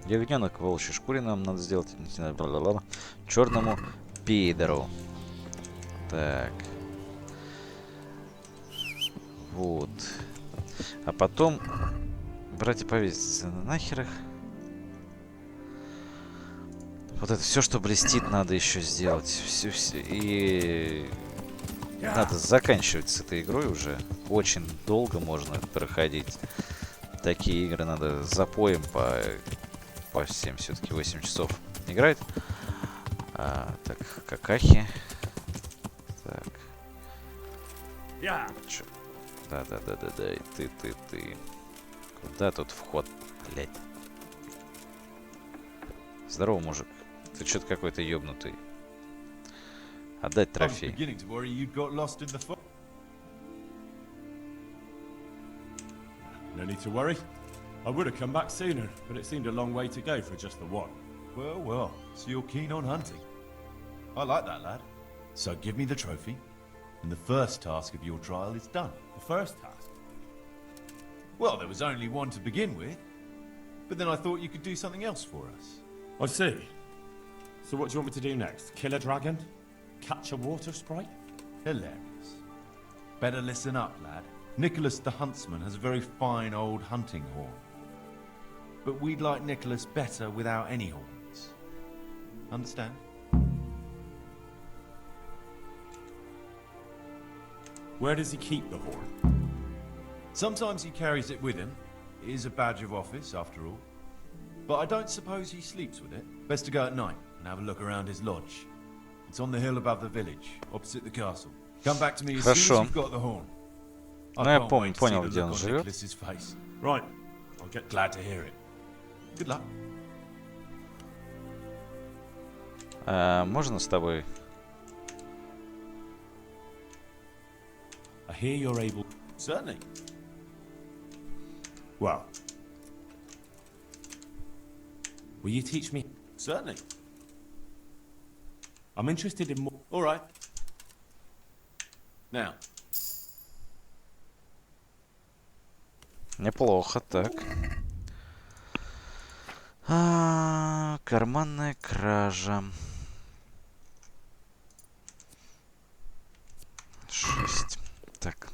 Ягненок в волчьей шкуре нам надо сделать. Черному пидору. Так. Вот. А потом брать и повесить нахер их. Вот это все, что блестит, надо еще сделать. Все, и надо заканчивать с этой игрой уже. Очень долго можно проходить. Такие игры надо запоем по всем все-таки 8 часов играть. Так, какахи. Так. Чё? Да. И ты. Куда тут вход, блядь? Здорово, мужик. Ты что-то какой-то ёбнутый. Отдать трофей. No need to worry. I would have come back sooner, but it seemed a long way to go for just the one. Well, so you're keen on hunting. I like that, lad. So give me the trophy, and the first task of your trial is done. The first task? Well, there was only one to begin with, but then I thought you could do something else for us. I see. So what do you want me to do next? Kill a dragon? Catch a water sprite? Hilarious. Better listen up, lad. Nicholas the Huntsman has a very fine old hunting horn. But we'd like Nicholas better without any horns. Understand? Where does he keep the horn? Sometimes he carries it with him. It is a badge of office, after all. But I don't suppose he sleeps with it. Best to go at night and have a look around his lodge. It's on the hill above the village, opposite the castle. Come back to me as soon as you've got the horn. Ну, я понял, где он живет. Right. I'll get glad to hear it. Good luck. Можно с тобой? I hear you're able... Certainly. Well. Will you teach me? Certainly. I'm interested in more... All right. Now. Неплохо, так. Карманная кража. 6. Так.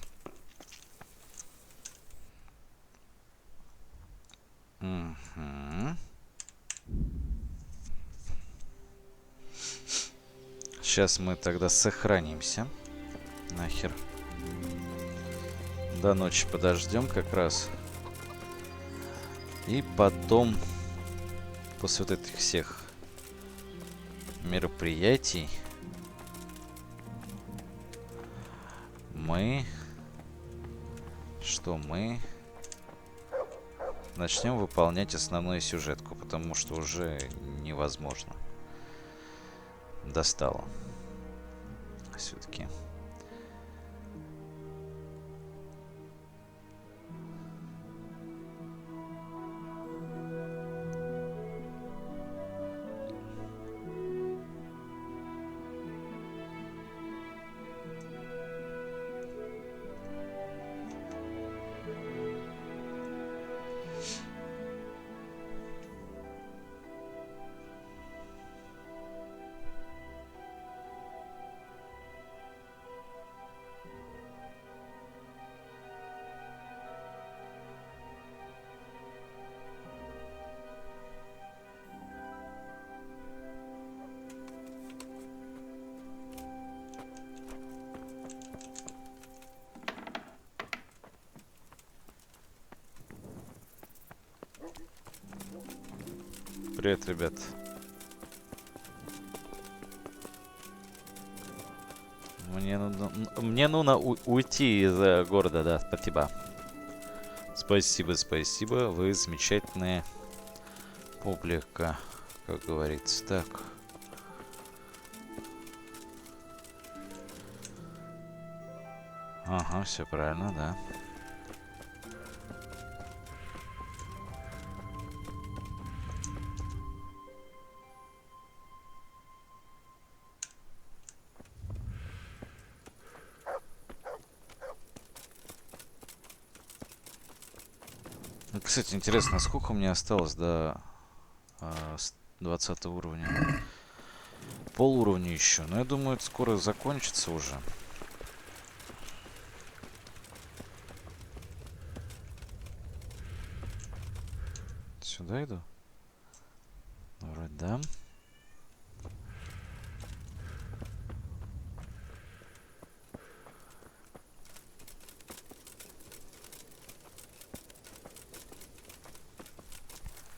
Угу. Сейчас мы тогда сохранимся. Нахер. До ночи подождем как раз. И потом, после вот этих всех мероприятий, мы начнем выполнять основную сюжетку, потому что уже невозможно. Достало. Все-таки. Привет, ребят. Мне нужно уйти из города, да, спасибо. Спасибо, вы замечательная публика, как говорится. Так. Ага, все правильно, да. Кстати, интересно, сколько у меня осталось до С 20 уровня. Пол уровня еще. Но я думаю, это скоро закончится уже. Сюда иду? Вроде да.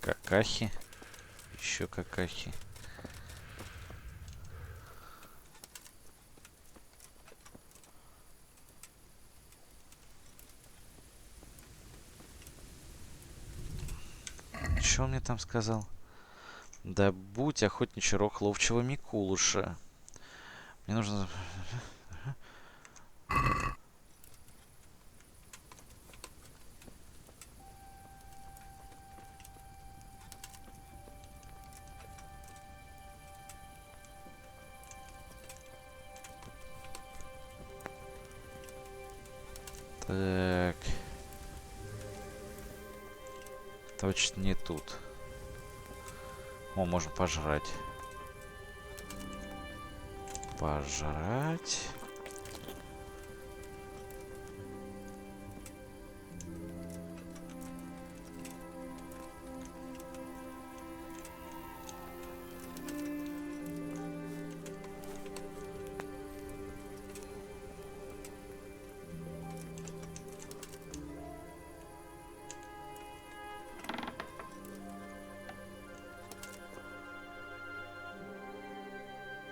Какахи. Еще какахи. Что он мне там сказал? Добудь охотничий рог ловчего Микулуша. Мне нужно... Так. Точно не тут. О, можно пожрать. Пожрать.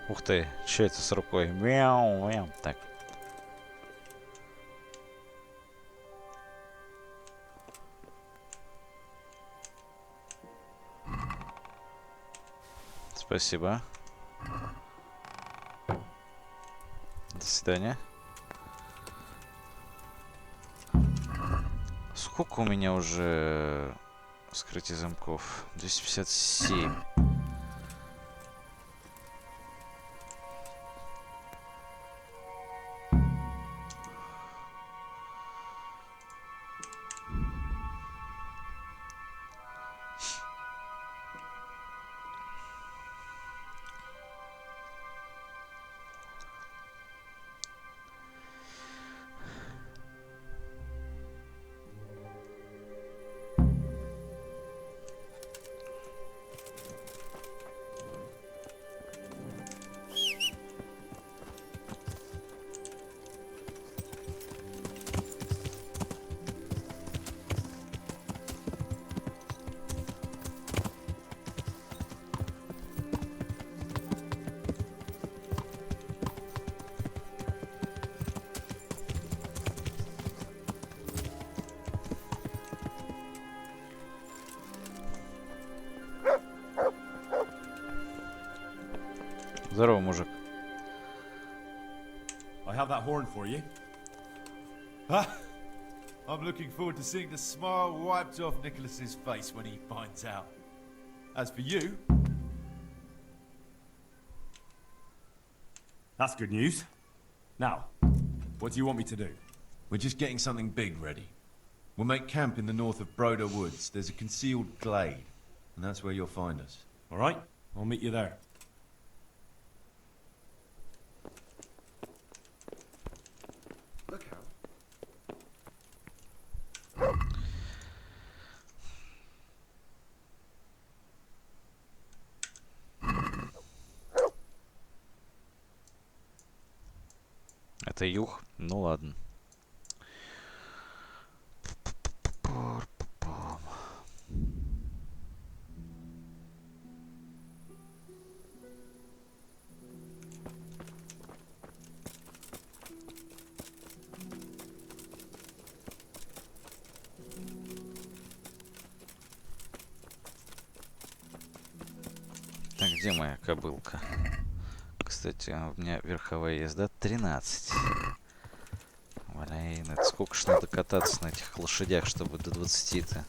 Ух ты, что это с рукой? Мяу, мяу. Так. Спасибо. До свидания. Сколько у меня уже скрытий замков? 257. Здорово, мужик. I have that horn for you. Ah, I'm looking forward to seeing the smile wiped off Nicholas's face when he finds out. As for you... That's good news. Now, what do you want me to do? We're just getting something big ready. We'll make camp in the north of Broder Woods. There's a concealed glade, and that's where you'll find us. All right, I'll meet you there. Look out. Это юг? Ну ладно. Так, где моя кобылка? Кстати, у меня верховая езда 13. Блин, это сколько ж надо кататься на этих лошадях, чтобы до 20-то.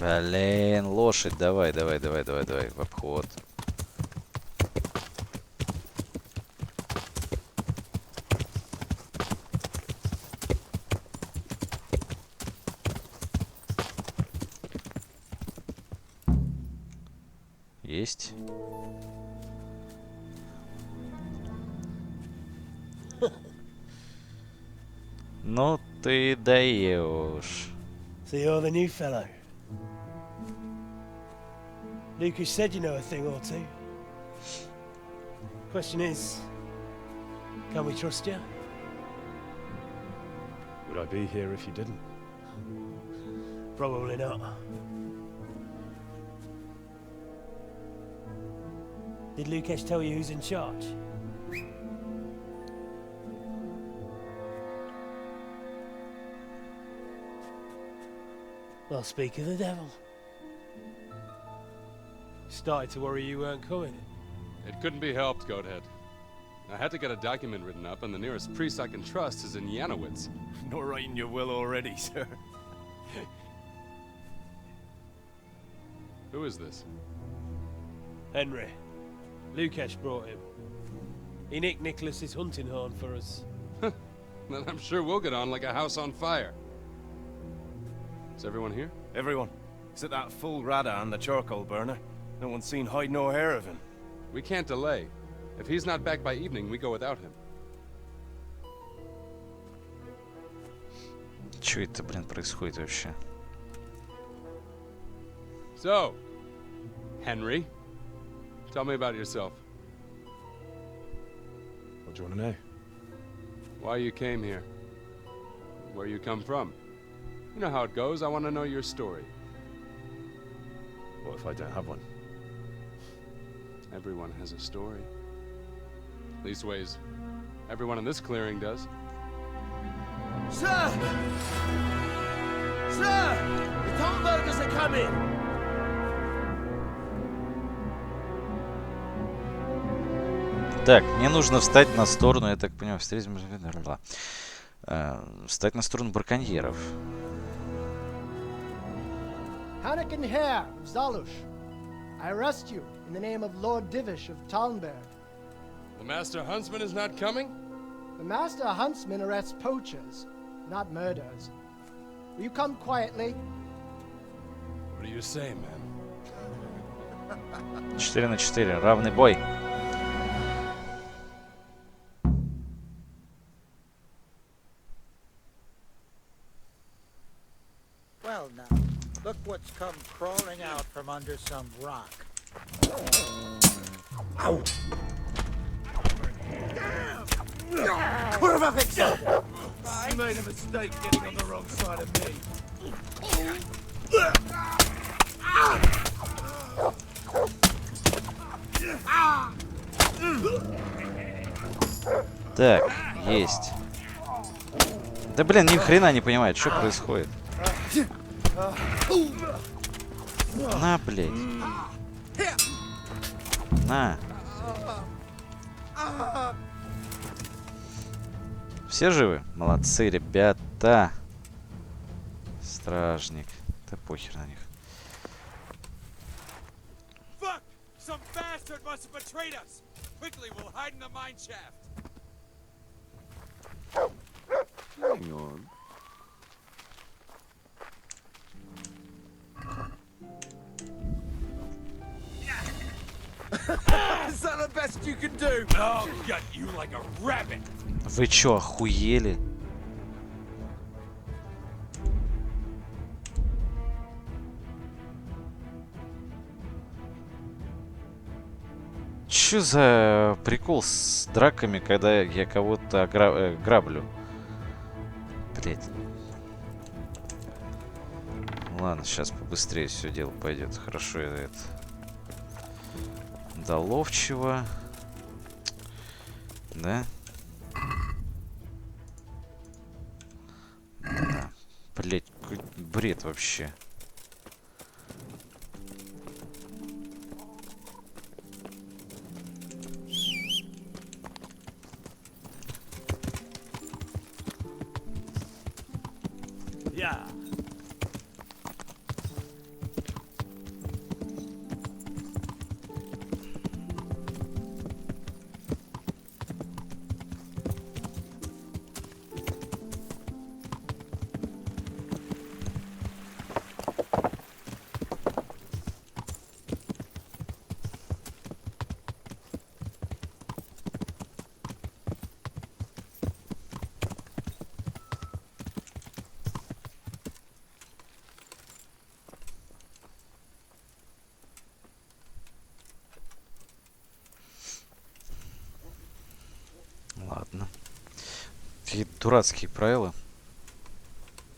Блин, лошадь, давай, давай, давай, давай, давай, в обход. Есть. Ну ты даешь. So you're the new fellow. Lucas said you know a thing or two. Question is, can we trust you? Would I be here if you didn't? Probably not. Did Lucas tell you who's in charge? Well, speak of the devil. Started to worry you weren't coming. It couldn't be helped, Goathead. I had to get a document written up, and the nearest priest I can trust is in Janowitz. Not writing your will already, sir. Who is this? Henry. Lucas brought him. He nicked Nicholas's hunting horn for us. Then I'm sure we'll get on like a house on fire. Is everyone here? Everyone, except that fool Rada and the charcoal burner. No one's seen hide nor hair of him. We can't delay. If he's not back by evening, we go without him. Чё это, блин, происходит вообще? So, Henry, tell me about yourself. What do you want to know? Why you came here. Where you come from. You know how it goes. I want to know your story. What if I don't have one? Everyone has a story. Leastways, everyone in this clearing does. Sir! Sir! The Tomburgers are coming! Так, мне нужно встать на сторону, я так понимаю, встретить... Встать на сторону браконьеров. Hannikin Hare of Zalush, I arrest you in the name of Lord Divish of Talnberg. The Master Huntsman is not coming? The Master Huntsman arrests poachers, not murderers. Will you come quietly? What do you say, man? 4 на 4, равный бой. Well now, look what's come crawling out from under some rock. Ow! Kurva fixa! You made a mistake getting on the wrong side of me. Так, есть. Да блин, ни хрена не понимает, что происходит. На, блядь. На. Все живы? Молодцы, ребята. Стражник. Да похер на них. Fuck! Some bastard must have betrayed us! Quickly, we'll hide in the mine shaft. Hang on. Is that the best you can do? I'll gut you like a rabbit! Вы чё, охуели? Чё за прикол с драками, когда я кого-то граблю? Блять. Ладно, сейчас побыстрее все дело пойдет. Хорошо, это до ловчего. Да? Да. Блять, какой бред вообще. Yeah. Какие дурацкие правила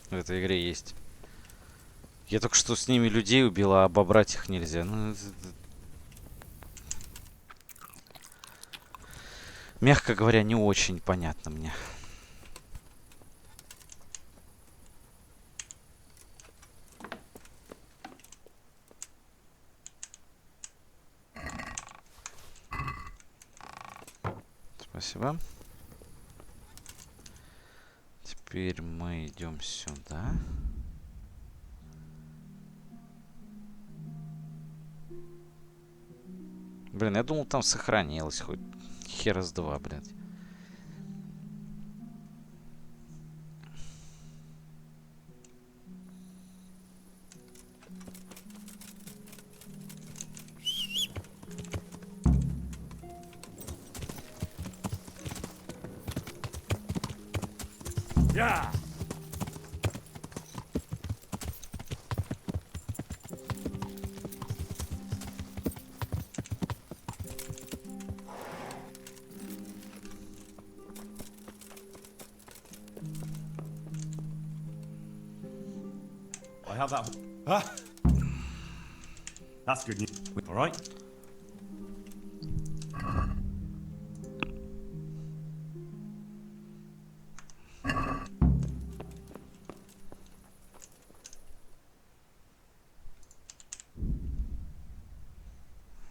в этой игре есть. Я только что с ними людей убил, а обобрать их нельзя. Ну, мягко говоря, не очень понятно мне. Спасибо. Теперь мы идем сюда. Блин, я думал, там сохранилось хоть хера с два, блядь. Yeah. I have that. Ah. That's good news. All right.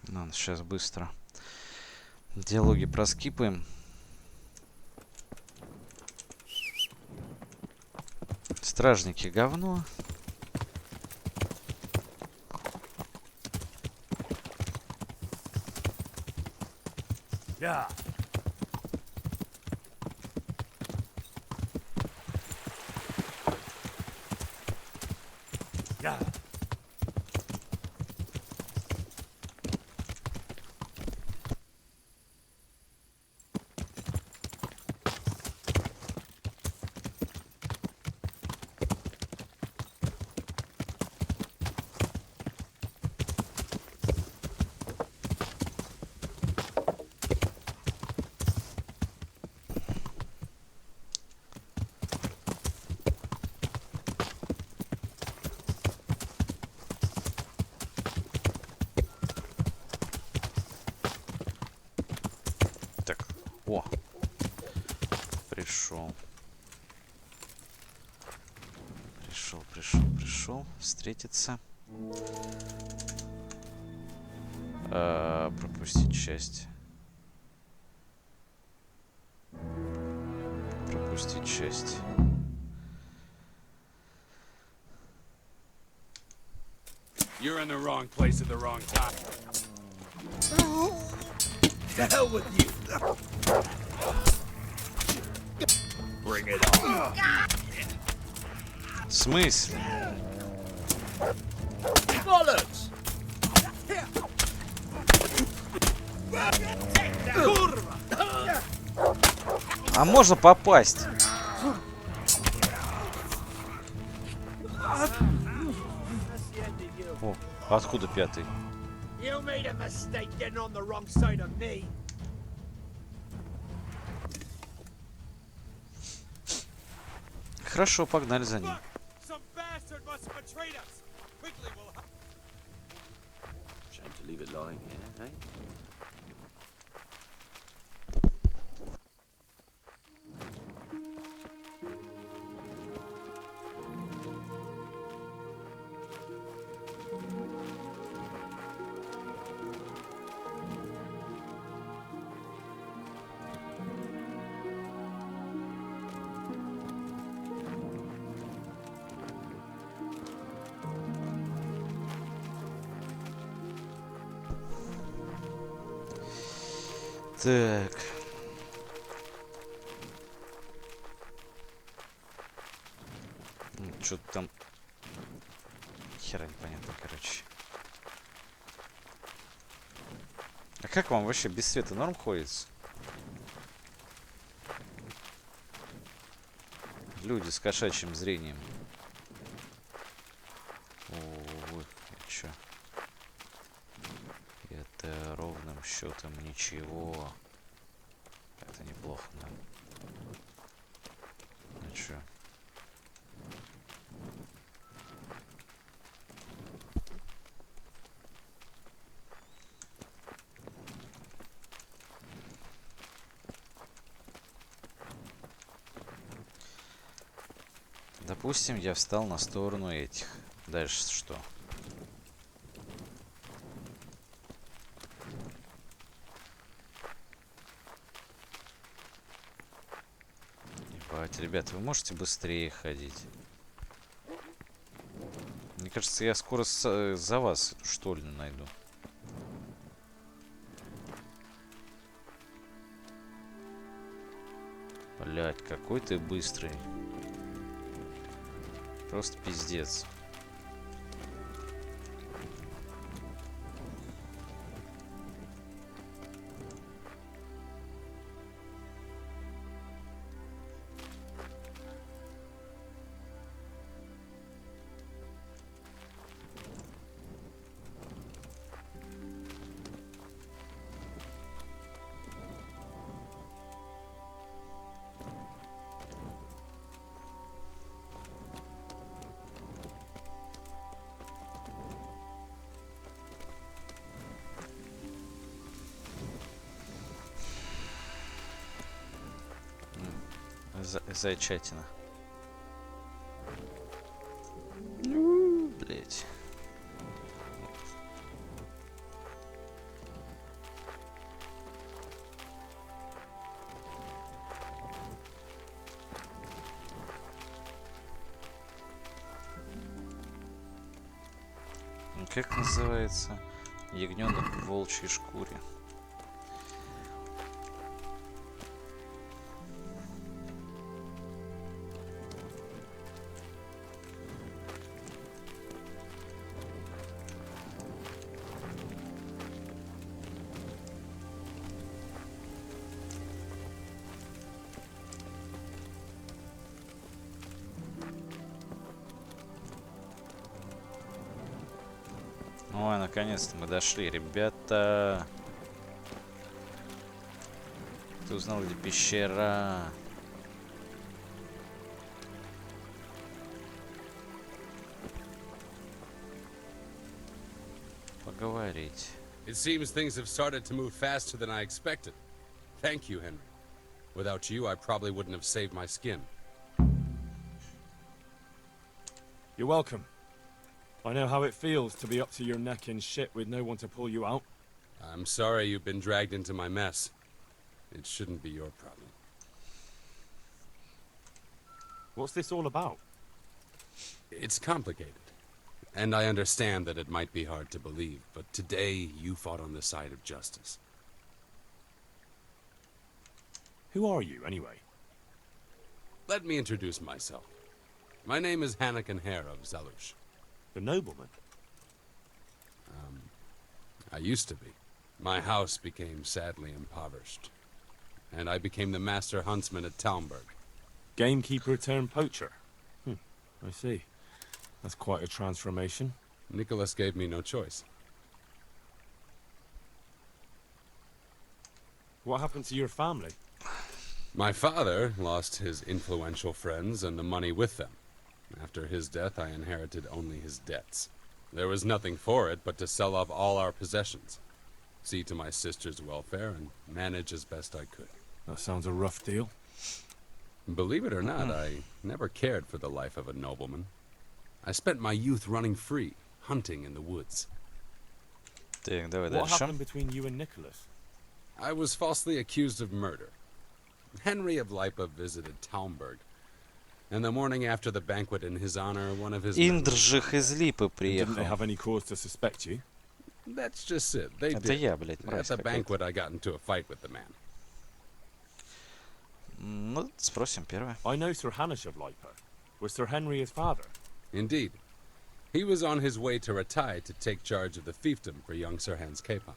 Надо сейчас быстро. Диалоги проскипаем. Стражники говно. Yeah. Yeah. Так, о, пришел. Пришел. Встретиться. Пропустить часть. Пропустить часть. You're in the wrong place at the wrong time. To hell with you. Bring it on. В смысле? Bollocks. А можно попасть? О, откуда пятый? You made a mistake getting on the wrong side of me. Хорошо, погнали за ним. Some bastard must have betrayed us. Quickly, we'll. Shame to leave it lying here, eh? Так. Что-то там... Хера непонятно, короче. А как вам вообще без света норм ходится? Люди с кошачьим зрением. Ой, чё? Это ровным счетом ничего. Это неплохо, да. Допустим, я встал на сторону этих. Дальше что? Ебать, ребят, вы можете быстрее ходить? Мне кажется, я скоро за вас эту штольню найду. Блять, какой ты быстрый. Просто пиздец. Зайчатина. Блять. Как называется? Ягненок в волчьей шкуре. Ой, наконец-то мы дошли, ребята. Ты узнал, где пещера? Поговорить. It seems things have started to move faster than I expected. Thank you, Henry. Without you, I probably wouldn't have saved my skin. You're welcome. I know how it feels to be up to your neck in shit with no one to pull you out. I'm sorry you've been dragged into my mess. It shouldn't be your problem. What's this all about? It's complicated. And I understand that it might be hard to believe, but today you fought on the side of justice. Who are you, anyway? Let me introduce myself. My name is Hanakin Hare of Zalush. The nobleman? I used to be. My house became sadly impoverished. And I became the master huntsman at Talmberg. Gamekeeper turned poacher? I see. That's quite a transformation. Nicholas gave me no choice. What happened to your family? My father lost his influential friends and the money with them. After his death, I inherited only his debts. There was nothing for it but to sell off all our possessions, see to my sister's welfare, and manage as best I could. That sounds a rough deal. Believe it or not, I never cared for the life of a nobleman. I spent my youth running free, hunting in the woods. Так, давай What дальше. happened between you and Nicholas? I was falsely accused of murder. Henry of Lipa visited Talmberg, and the morning after the banquet in his honor, one of his... Индржих из Липы Didn't they приехал. have any cause to suspect you? That's just it. They Это did. я, блядь, At мразь the какая-то. banquet, I got into a fight with the man. Ну, спросим первое. I know Sir Hanish of Lipa. Was Sir Henry his father? Indeed. He was on his way to Ratai to take charge of the fiefdom for young Sir Hans Capon.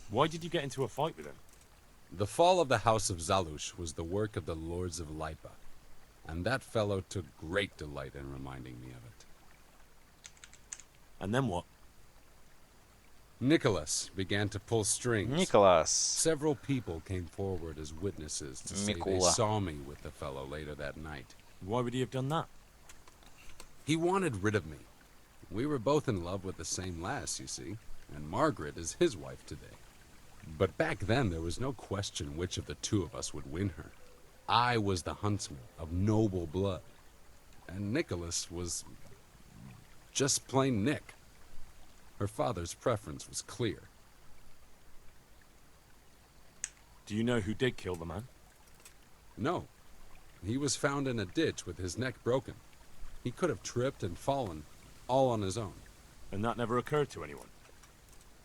Why did you get into a fight with him? The fall of the House of Zalush was the work of the Lords of Lipa, and that fellow took great delight in reminding me of it. And then what? Nicholas began to pull strings. Николас. Several people came forward as witnesses to say they Mikola. saw me with the fellow later that night. Why would he have done that? He wanted rid of me. We were both in love with the same lass, you see, and Margaret is his wife today. But back then, there was no question which of the two of us would win her. I was the huntsman of noble blood, and Nicholas was just plain Nick. Her father's preference was clear. Do you know who did kill the man? No. He was found in a ditch with his neck broken. He could have tripped and fallen, all on his own. And that never occurred to anyone?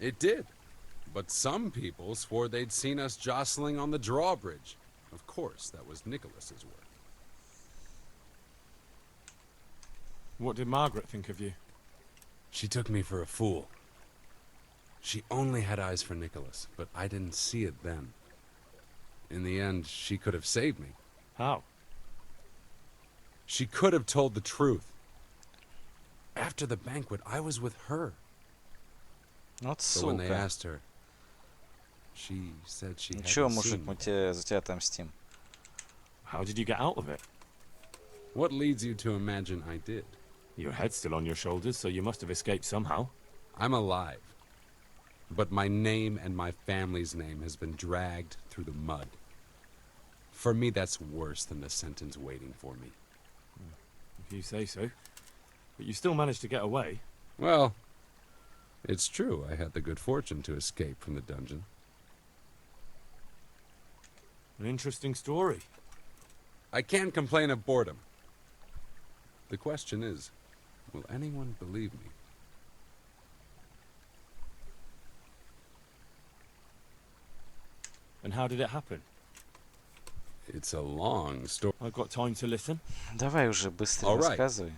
It did. But some people swore they'd seen us jostling on the drawbridge. Of course, that was Nicholas's work. What did Margaret think of you? She took me for a fool. She only had eyes for Nicholas, but I didn't see it then. In the end, she could have saved me. How? She could have told the truth. After the banquet, I was with her. Вот So when they сука. asked her, she said she Ничего, hadn't мужик, seen мы me. за тебя отомстим. How did you get out of it? What leads you to imagine I did? Your head's still on your shoulders, so you must have escaped somehow. I'm alive. But my name and my family's name has been dragged through the mud. For me, that's worse than the sentence waiting for me. If you say so. But you still managed to get away. Well, it's true I had the good fortune to escape from the dungeon. An interesting story. I can't complain of boredom. The question is, will anyone believe me? And how did it happen? It's a long story. I've got time to listen. Давай уже быстро All right. рассказывай.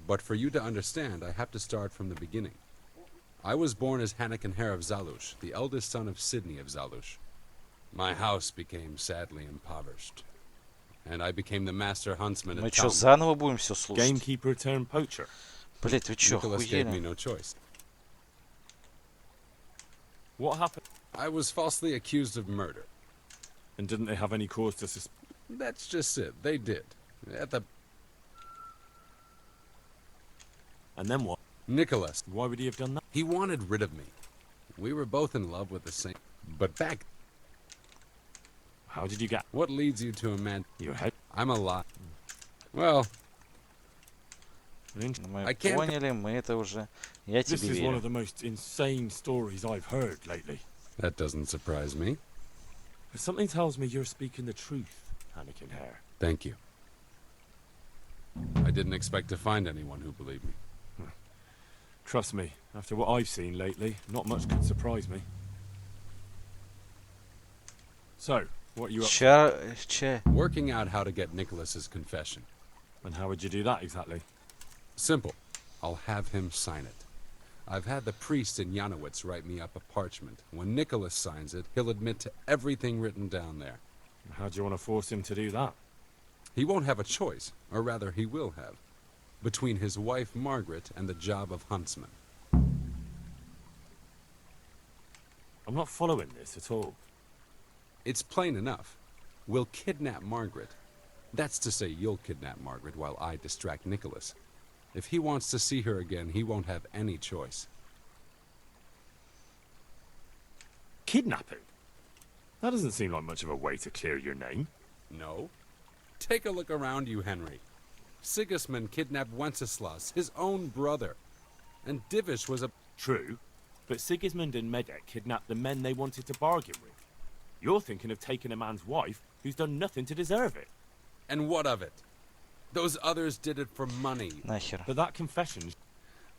But for you to understand, I have to start from the beginning. I was born as Hanakin Hare of Zalush, the eldest son of Sidney of Zalush. My house became sadly impoverished, and I became the master huntsman Мы at что, Talmud. заново будем все слушать? Gamekeeper turned poacher. Блять, вы что, Nicholas gave me охуели? no choice. What happened? I was falsely accused of murder. And didn't they have any cause to suspect? That's just it. They did. At the And then what? Nicholas, Why would he have done that? he wanted rid of me. We were both in love with the same. But back, How did you get what leads you to imagine your head? I'm alive? Well, Мы I can't- поняли, мы это уже... Я This тебе is one верю. of the most insane stories I've heard lately. that doesn't surprise me. But something tells me you're speaking the truth, Anakin Hare. Thank you. I didn't expect to find anyone who believed me. Trust me, after what I've seen lately, not much could surprise me. So, what are you up Че? Working out how to get Nicholas's confession. and how would you do that exactly? Simple. I'll have him sign it. I've had the priest in Janowitz write me up a parchment. When Nicholas signs it, he'll admit to everything written down there. How do you want to force him to do that? He won't have a choice, or rather he will have, between his wife Margaret and the job of huntsman. I'm not following this at all. It's plain enough. We'll kidnap Margaret. That's to say, you'll kidnap Margaret while I distract Nicholas. If he wants to see her again, he won't have any choice. Kidnapping? That doesn't seem like much of a way to clear your name. No? Take a look around you, Henry. Sigismund kidnapped Wenceslas, his own brother. And Divish was a... True, but Sigismund and Medek kidnapped the men they wanted to bargain with. You're thinking of taking a man's wife who's done nothing to deserve it. And what of it? Those others did it for money. Нахер. But that confession...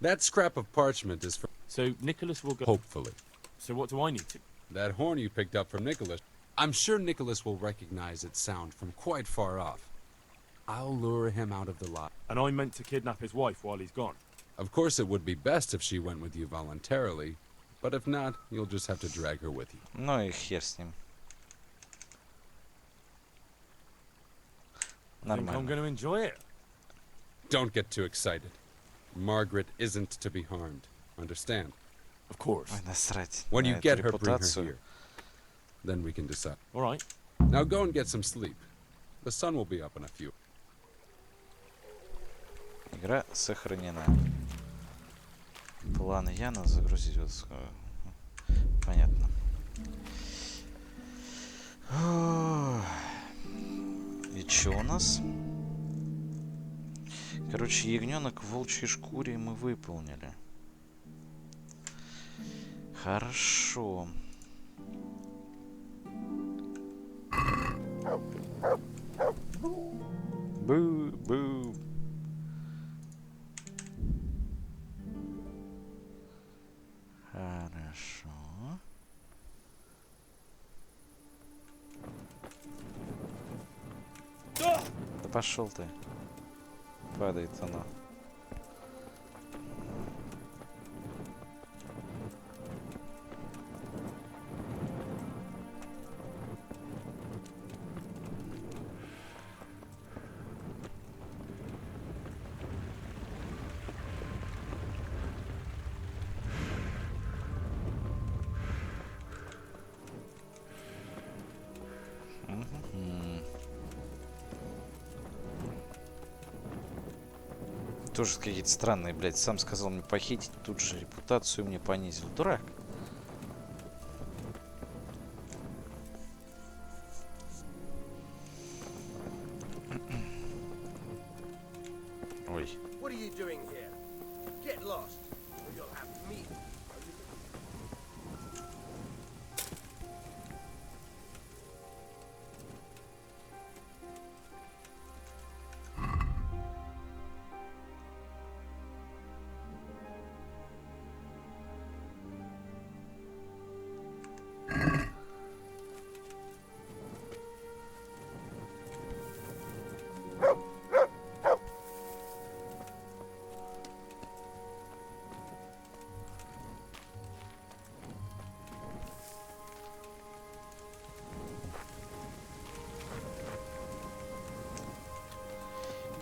That scrap of parchment is for... So Nicholas will go... Hopefully. So what do I need to... That horn you picked up from Nicholas, I'm sure Nicholas will recognize its sound from quite far off. I'll lure him out of the lot. And I'm meant to kidnap his wife while he's gone. Of course, it would be best if she went with you voluntarily, but if not, you'll just have to drag her with you. Ну и хер с ним. I think I'm Нормально. going to enjoy it. Don't get too excited. Margaret isn't to be harmed. Understand? Of course. Ой, насрать. When на you эту get her, bring her репутацию. here. Then we can decide. All right. Now go and get some sleep. The sun will be up in a few. Игра сохранена. Планы Яна загрузить. Понятно. что у нас? Короче, ягненок в волчьей шкуре мы выполнили. Хорошо. Бу-бу. Хорошо. Да пошел ты. Падает оно. Тоже какие-то странные, блядь. Сам сказал мне похитить, тут же репутацию мне понизил. Дурак. Ой. What are you doing here? Get lost, or you'll have me.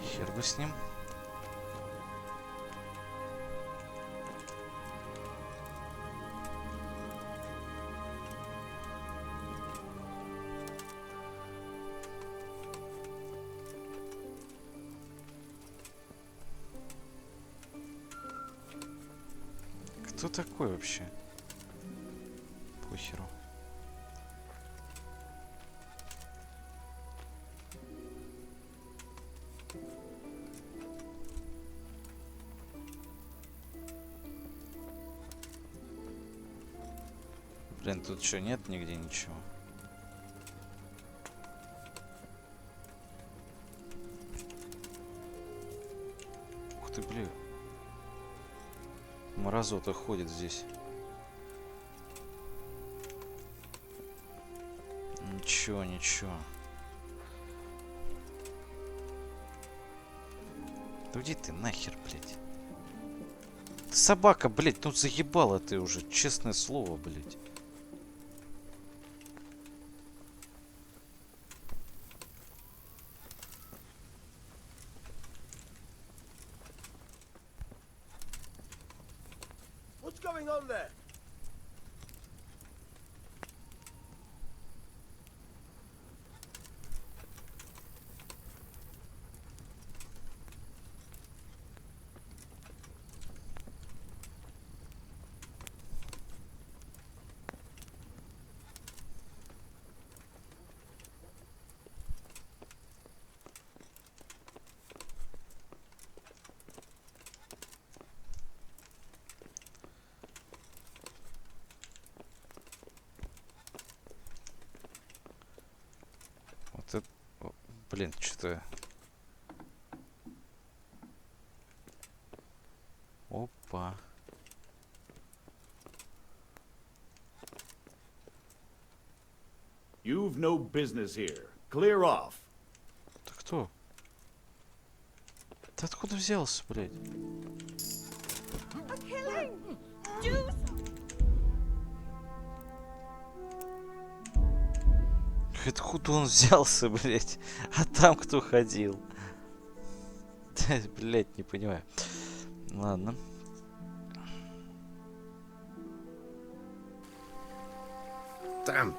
Хер бы с ним. Кто такой вообще? Похеру. Блин, тут что, нет нигде ничего? Ух ты, блин. Мразота ходит здесь. Ничего, ничего. Да уйди ты нахер, блядь. Ты собака, блядь, ну заебала ты уже, честное слово, блядь. What's going on there? Вот это... О, блин, что-то... Опа. You've no business here. Clear off. Ты кто? Ты откуда взялся, блядь? Откуда он взялся, блядь? А там кто ходил? Да, блядь, не понимаю. Ладно. Там.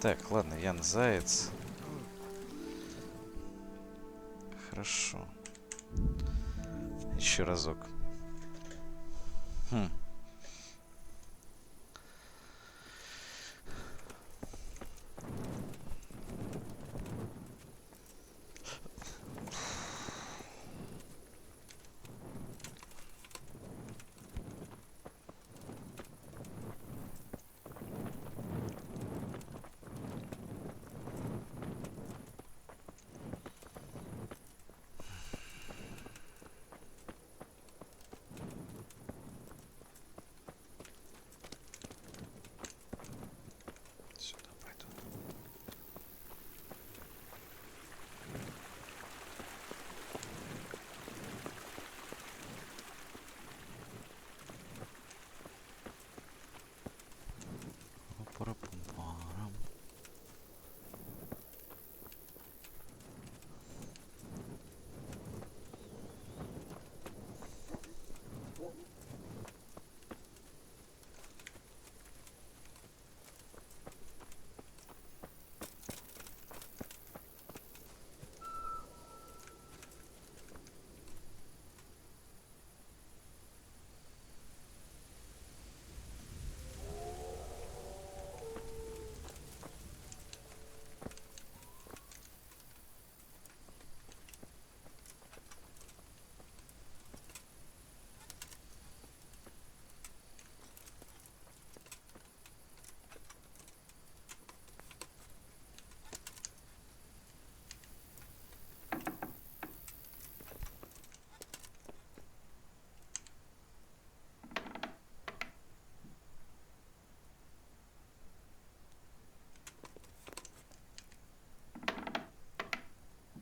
Так, ладно, Ян Заяц. Хорошо. Еще разок. Хм.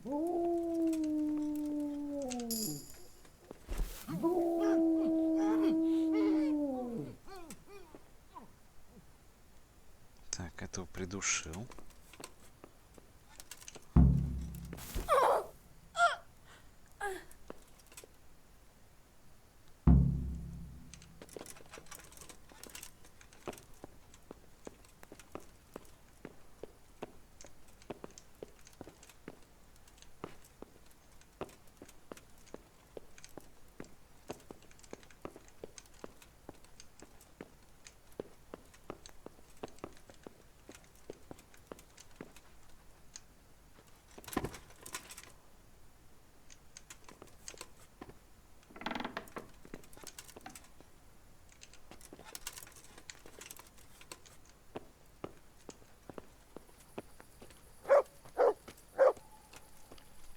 Так, этого придушил.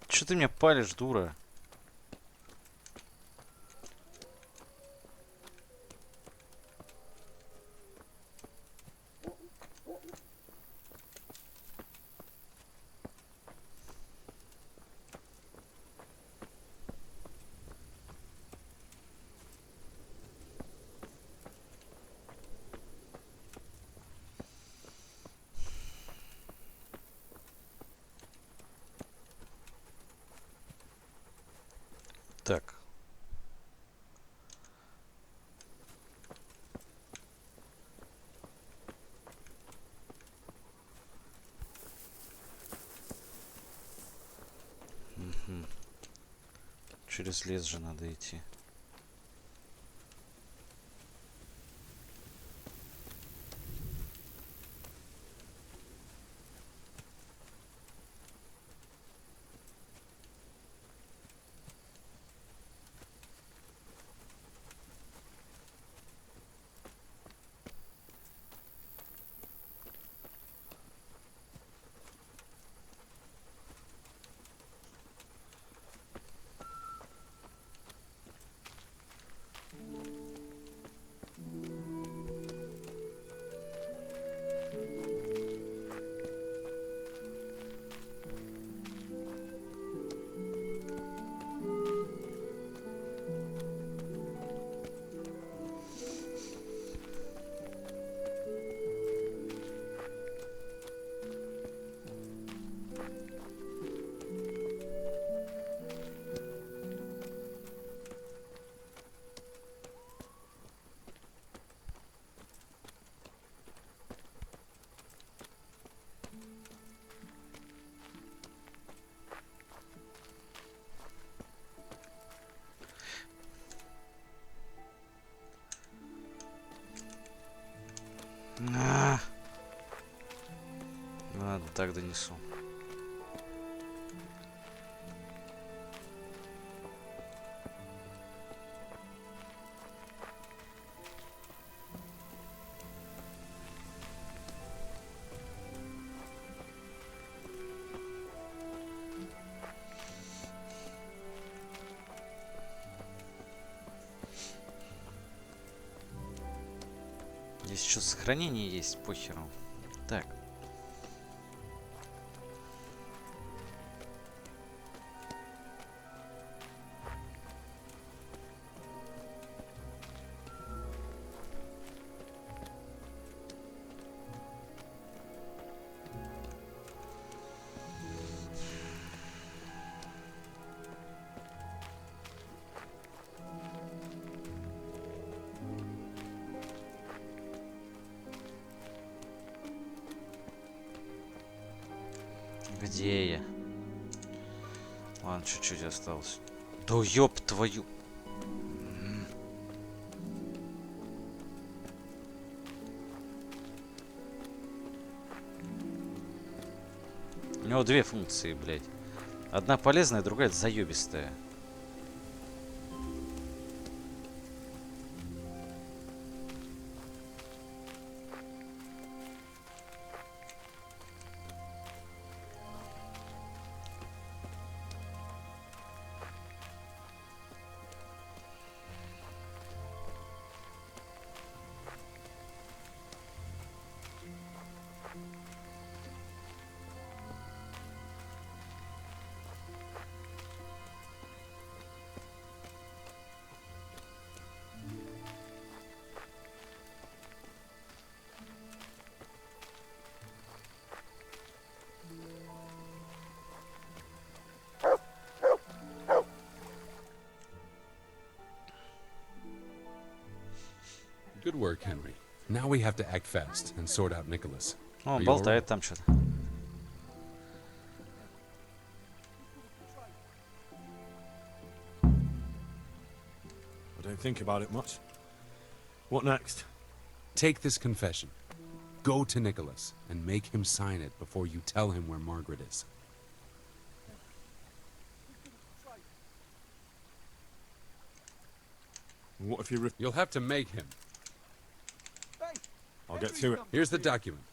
Че ты меня палишь, дура? Так. Угу. Через лес же надо идти. Ладно, так донесу. Здесь что, сохранение есть, похеру. Так. Где я? Ладно, чуть-чуть осталось. Да ёб твою. У него две функции, блядь. Одна полезная, другая заёбистая. Good work, Henry. Now we have to act fast and sort out Nicholas. О, Are you болтает там что-то. I don't think about it much. What next? Take this confession. Go to Nicholas and make him sign it before you tell him where Margaret is. What if you You'll have to make him. I'll get to it. Here's the document.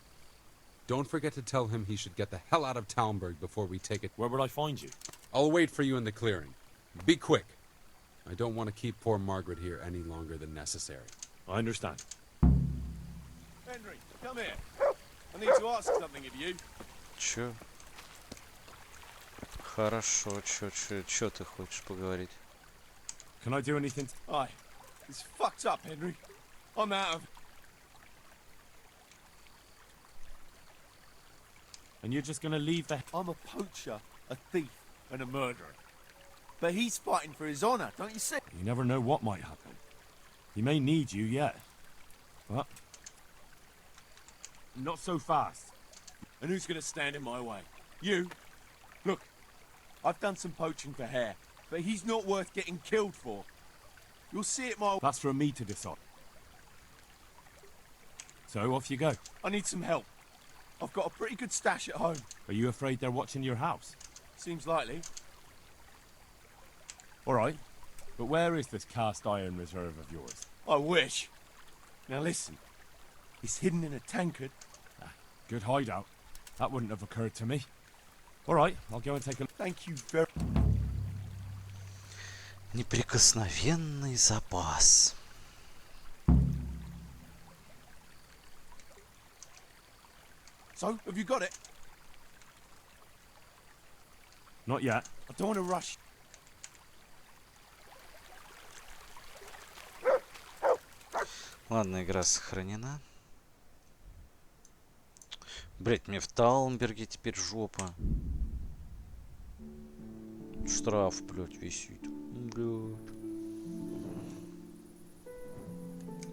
Don't forget to tell him he should get the hell out of Talmberg before we take it. Where would I find you? I'll wait for you in the clearing. Be quick. I don't want to keep poor Margaret here any longer than necessary. I understand. Henry, come here. I need to ask something of you. Чё? Хорошо, чё ты хочешь поговорить? Can I do anything? Aye. It's fucked up, Henry. I'm out of... And you're just gonna leave the... I'm a poacher, a thief, and a murderer. But he's fighting for his honor, don't you see? You never know what might happen. He may need you yet. But... not so fast. And who's gonna stand in my way? You? Look, I've done some poaching for hair, but he's not worth getting killed for. You'll see it my way. That's for me to decide. So off you go. I need some help. I've got a pretty good stash at home. Are you afraid they're watching your house? Seems likely. All right. But where is this cast iron reserve of yours? I wish. Now listen. It's hidden in a tankard. Good hideout. That wouldn't have occurred to me. All right, I'll go and take a... Thank you very... Неприкосновенный запас. So, have you got it? Not yet. I don't want to rush. Ладно, игра сохранена. Блять, мне в Талмберге теперь жопа. Штраф, блять, висит. Блять.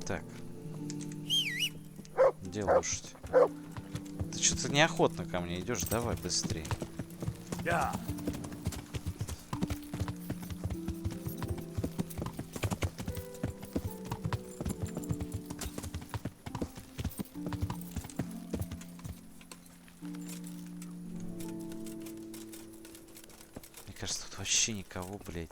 Так. Где лошадь? Ты что-то неохотно ко мне идешь, давай быстрее. Yeah. Мне кажется, тут вообще никого, блять.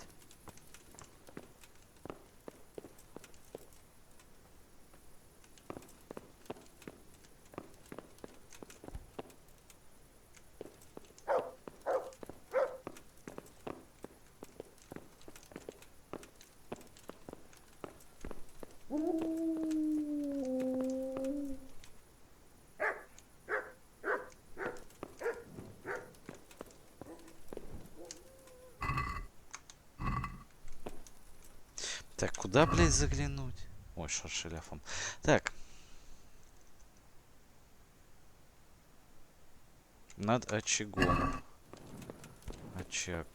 Так, куда, блядь, заглянуть? Ой, шаршеляфом. Так. Над очагом. Очаг.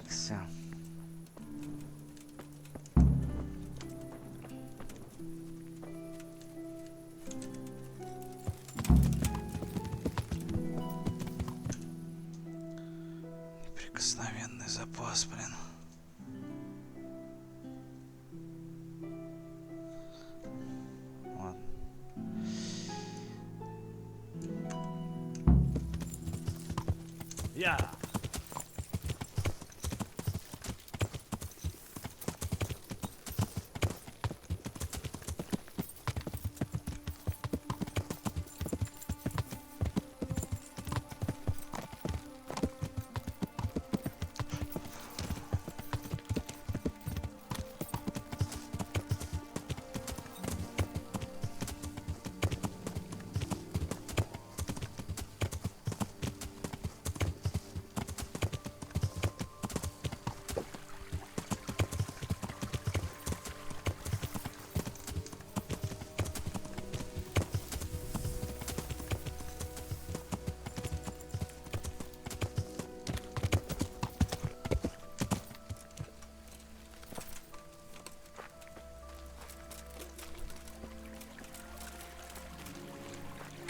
Все. Неприкосновенный запас, блин. Ладно. Yeah.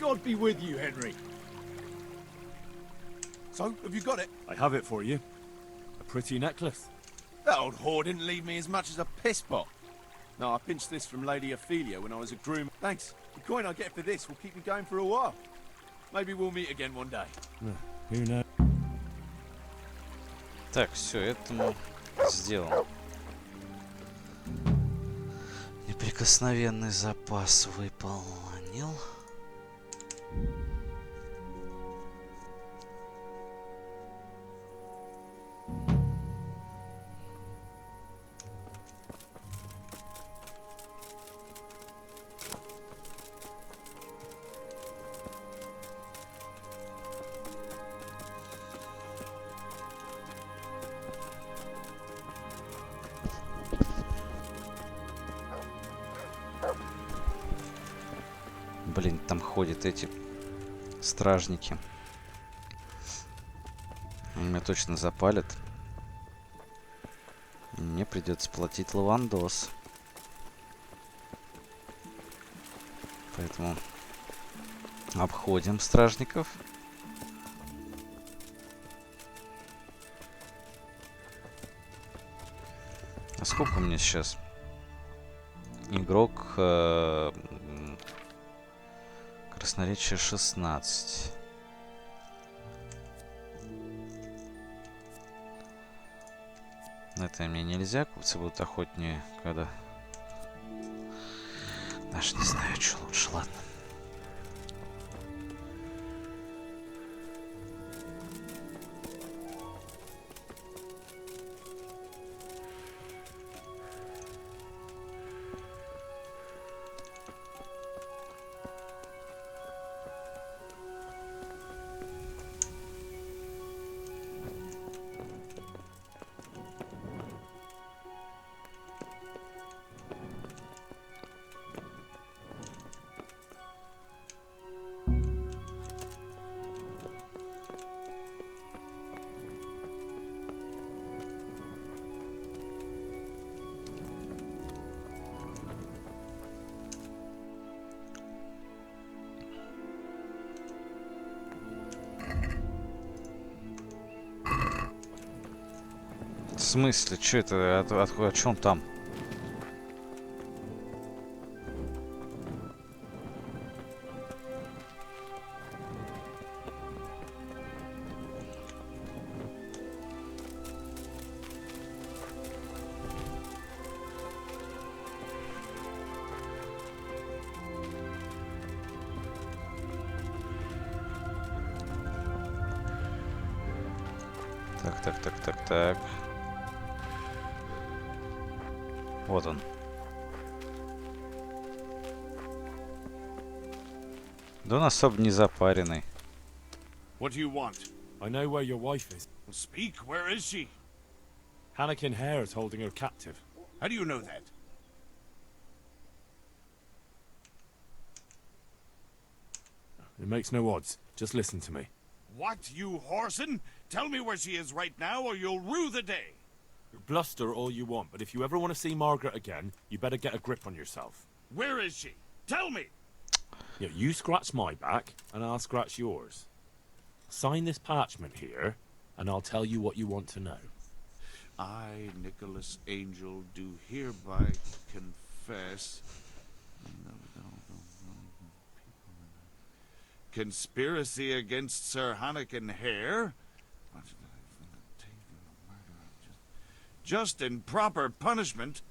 God be with you, Henry. So, have you got it? I have it for you. A pretty necklace. That old whore didn't leave me as much as a piss pot. No, I pinched this from Lady Ophelia when I was a groom. Thanks. The coin I get for this will keep me going for a while. Maybe we'll meet again one day. Who knows? Так, все, это сделано. Неприкосновенный запас выполнил. Блин, там ходят эти стражники. Меня точно запалят. Мне придется платить лавандос. Поэтому обходим стражников. А сколько у меня сейчас? Игрок... красноречие 16. Это мне нельзя. Купцы будут охотнее, когда... Даже не знаю, что лучше. Ладно. В смысле? Что это? О чем там? Так. Вот он. Да он особо не запаренный. What do you want? I know where your wife is. Speak, where is she? Hannikin Hare is holding her captive. How do you know that? It makes no odds. Just listen to me. What, you whoreson? Tell me where she is right now or you'll rue the day. Bluster all you want, but if you ever want to see Margaret again, you better get a grip on yourself. Where is she? Tell me! Yeah, you scratch my back, and I'll scratch yours. Sign this parchment here, and I'll tell you what you want to know. I, Nicholas Angel, do hereby confess... conspiracy against Sir Hannikin Hare... just in proper punishment.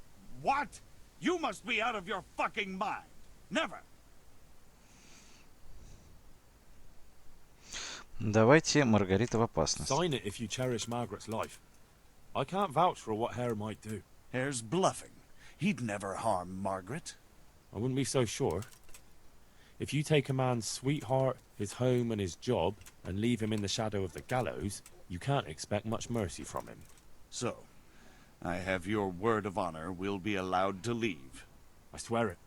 What? You must be out of your fucking mind. Never. Давайте, Маргарита в опасности. Sign it if you cherish Margaret's life. I can't vouch for what Hare might do. Hare's bluffing. He'd never harm Margaret. I wouldn't be so sure. If you take a man's sweetheart, his home and his job, and leave him in the shadow of the gallows, you can't expect much mercy from him. So, I have your word of honor we'll be allowed to leave. I swear it.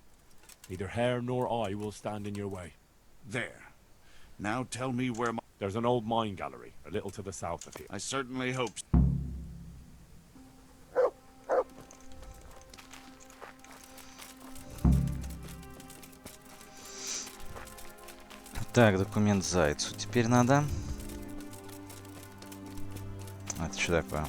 Neither Hare nor I will stand in your way. There. Now tell me where my... There's an old mine gallery, a little to the south of here. I certainly hope so. Так, документ Зайцу теперь надо. А это что такое?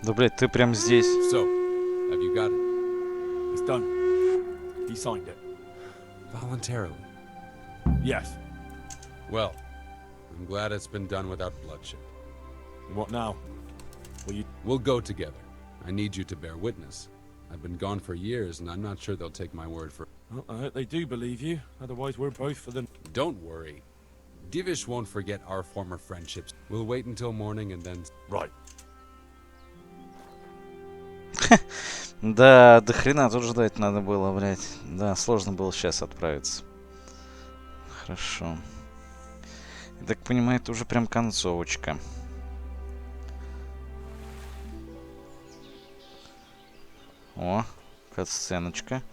Да, блядь, ты прям здесь. So, have you got it? It's done. He signed it. Voluntarily. Yes. Well, I'm glad it's been done without bloodshed. What now? We'll go together. I need you to bear witness. I've been gone for years, and I'm not sure they'll take my word for... Well, I hope they do believe you. Otherwise, we're both for them. Don't worry. Divish won't forget our former friendships. We'll wait until morning and then... Right. Да, до хрена тут ждать надо было, блядь. Да, сложно было сейчас отправиться. Хорошо. Я так понимаю, это уже прям концовочка. О, катсценочка.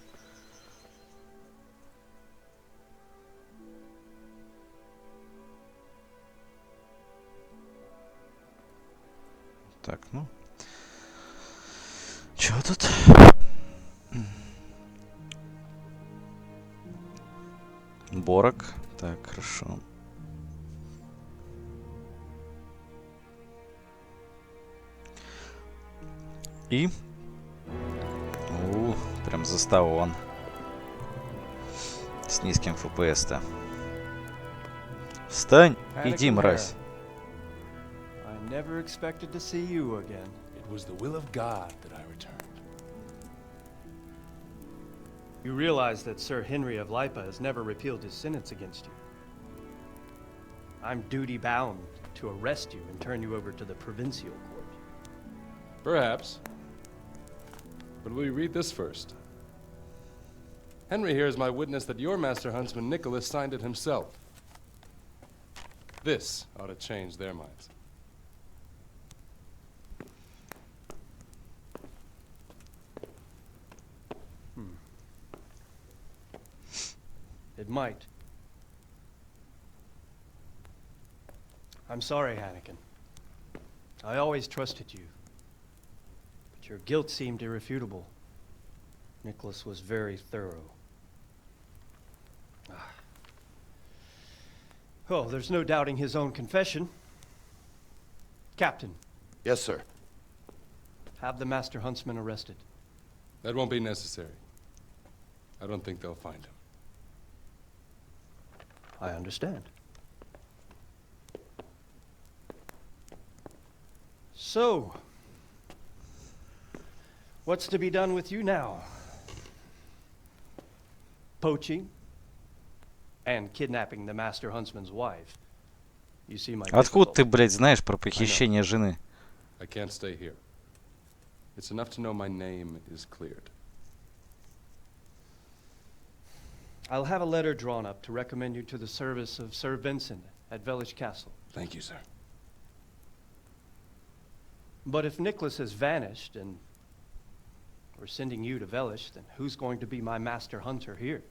Так, ну. Чё тут? Борок. Так, хорошо. И... прям заставон. С низким ФПС-то. Встань, иди, мразь. I never expected to see you again. It was the will of God that I returned. You realize that Sir Henry of Lipa has never repealed his sentence against you. I'm duty-bound to arrest you and turn you over to the provincial court. Perhaps. But will you read this first? Henry here is my witness that your master huntsman Nicholas signed it himself. This ought to change their minds. It might. I'm sorry, Hannigan. I always trusted you. But your guilt seemed irrefutable. Nicholas was very thorough. Oh, there's no doubting his own confession. Captain. Yes, sir. Have the Master Huntsman arrested. That won't be necessary. I don't think they'll find him. I understand. So, what's to be done with you now? Poaching and kidnapping the Master Huntsman's wife. You see my Откуда ты, блядь, знаешь про похищение жены? I can't stay here. It's enough to know my name is cleared. I'll have a letter drawn up to recommend you to the service of Sir Vincent at Vellish Castle. Thank you, sir. But if Nicholas has vanished and we're sending you to Vellish, then who's going to be my master hunter here?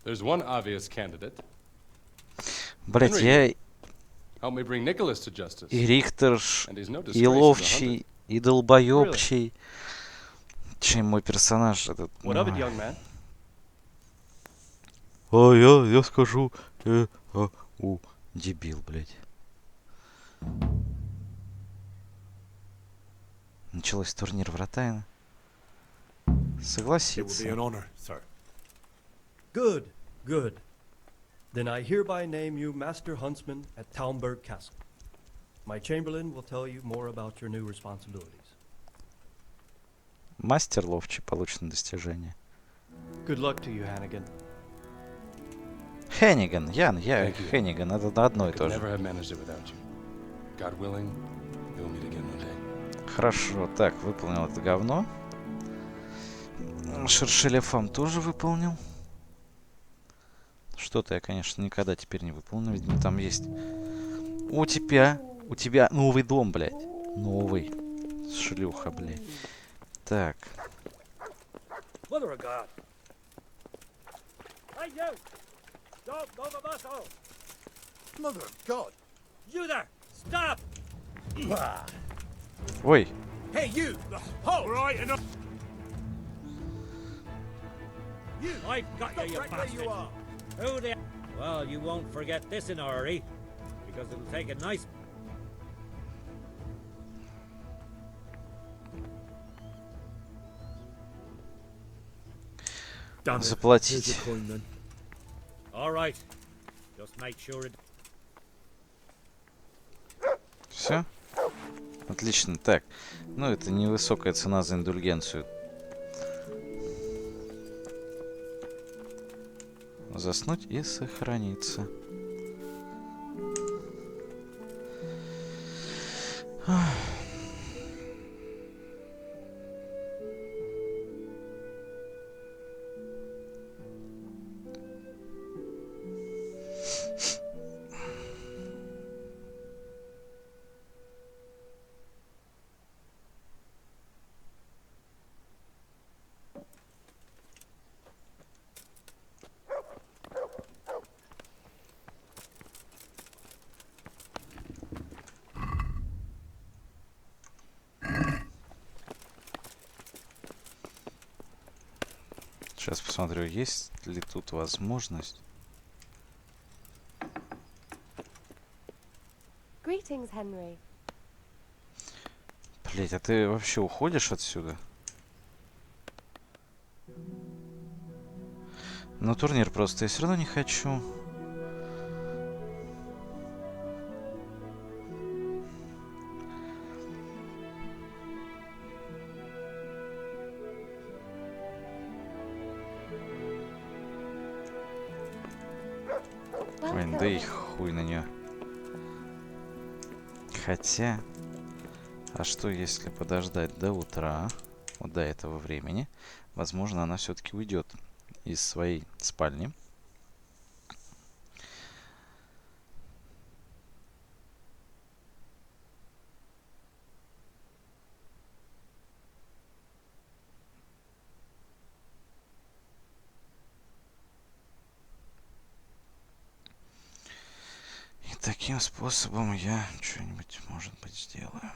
There's one obvious candidate. Блять, я Help me bring Nicholas to justice. и Рихтерш, And he's no и disgrace as a Ловчий, hunter. и Долбоёбчий. Чем мой персонаж этот... What of it, young man? Я скажу... Дебил, блядь. Началось турнир вратайна. Согласиться. It will be an honor, sir. Good, good. Then I hereby name you Master Huntsman at Talmberg Castle. My Chamberlain will tell you more about your new responsibilities. Мастер ловчий, получено достижение. Good luck to you, Hannigan. Хенниган, я Хенниган, это одно и то же. Never have managed it without you. God willing, we'll meet again one day. Хорошо, так, выполнил это говно. Шершелефам тоже выполнил. Что-то я, конечно, никогда теперь не выполню. Видимо, там есть... У тебя новый дом, блядь. Новый. Шлюха, блядь. Так. Mother of God. Hey, you! Don't move a muscle! Mother of God! You there! Stop! Ой, Hey, you! Hold! Right enough. You! I've got Stop you, you right where bastard. you are! Who the... Well, you won't forget this in a hurry, because it'll take a nice... Заплатить. All right. Just make sure it... Все? Отлично. Так. Ну, это невысокая цена за индульгенцию. Заснуть и сохраниться. Сейчас посмотрю, есть ли тут возможность. Greetings, Henry. Блять, а ты вообще уходишь отсюда? На турнир просто я все равно не хочу. Ой, да и хуй на нее. Хотя, а что если подождать до утра, вот до этого времени, возможно, она все-таки уйдет из своей спальни. И таким способом я что-нибудь, может быть, сделаю.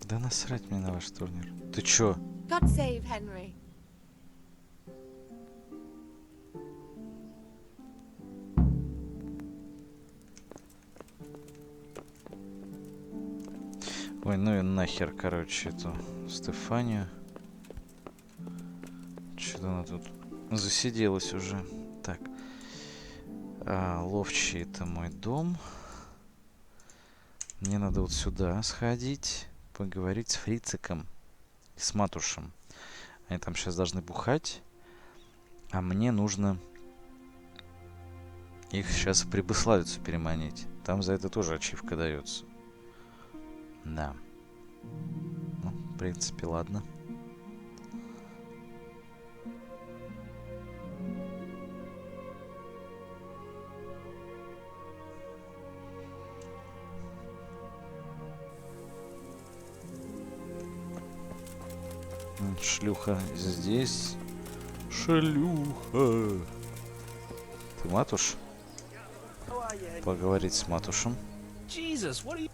Да насрать мне на ваш турнир. Ты чё? God save Henry. Ой, ну и нахер, короче, эту Стефанию. Что-то она тут засиделась уже. Так. Ловчий — это мой дом. Мне надо вот сюда сходить, поговорить с Фрициком и с Матушем. Они там сейчас должны бухать. А мне нужно их сейчас в Прибыславицу переманить. Там за это тоже ачивка дается. Да. Ну, в принципе, ладно. Шлюха здесь. Шлюха. Ты Матуш? Поговорить с Матушем. Jesus, what are you...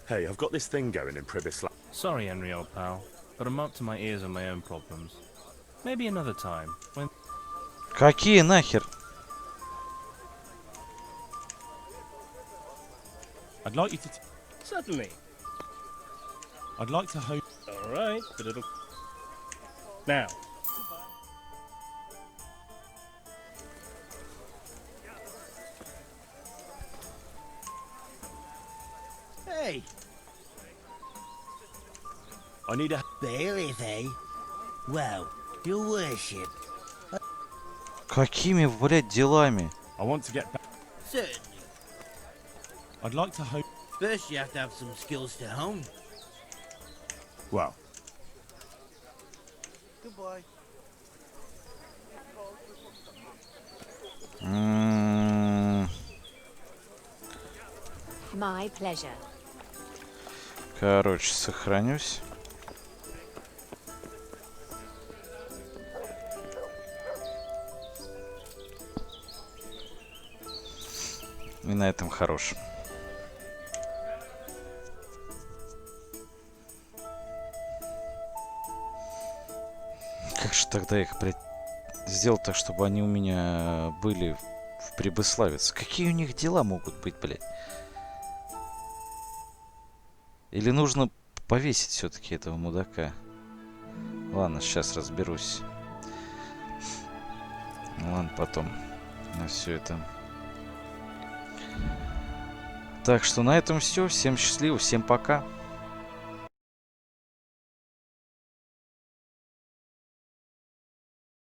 Hey, I've got this thing going in Pribislav. Sorry, Henry, old pal, but I'm up to my ears on my own problems. Maybe another time, when... Какие нахер? I'd like you to... Certainly. I'd like to hope... Alright, but it'll... Now. Hey! I need a... Bailiff, eh? Well, your worship. Какими, блядь, делами? I want to get back... Certainly. I'd like to hope... First, you have to have some skills to hone. Well, Goodbye. My pleasure. Короче, сохранюсь. И на этом хорош. Как же тогда их, блядь, сделать так, чтобы они у меня были в Прибыславице? Какие у них дела могут быть, блядь? Или нужно повесить все-таки этого мудака? Ладно, сейчас разберусь. Ладно, потом на все это. Так что на этом все. Всем счастливо, всем пока.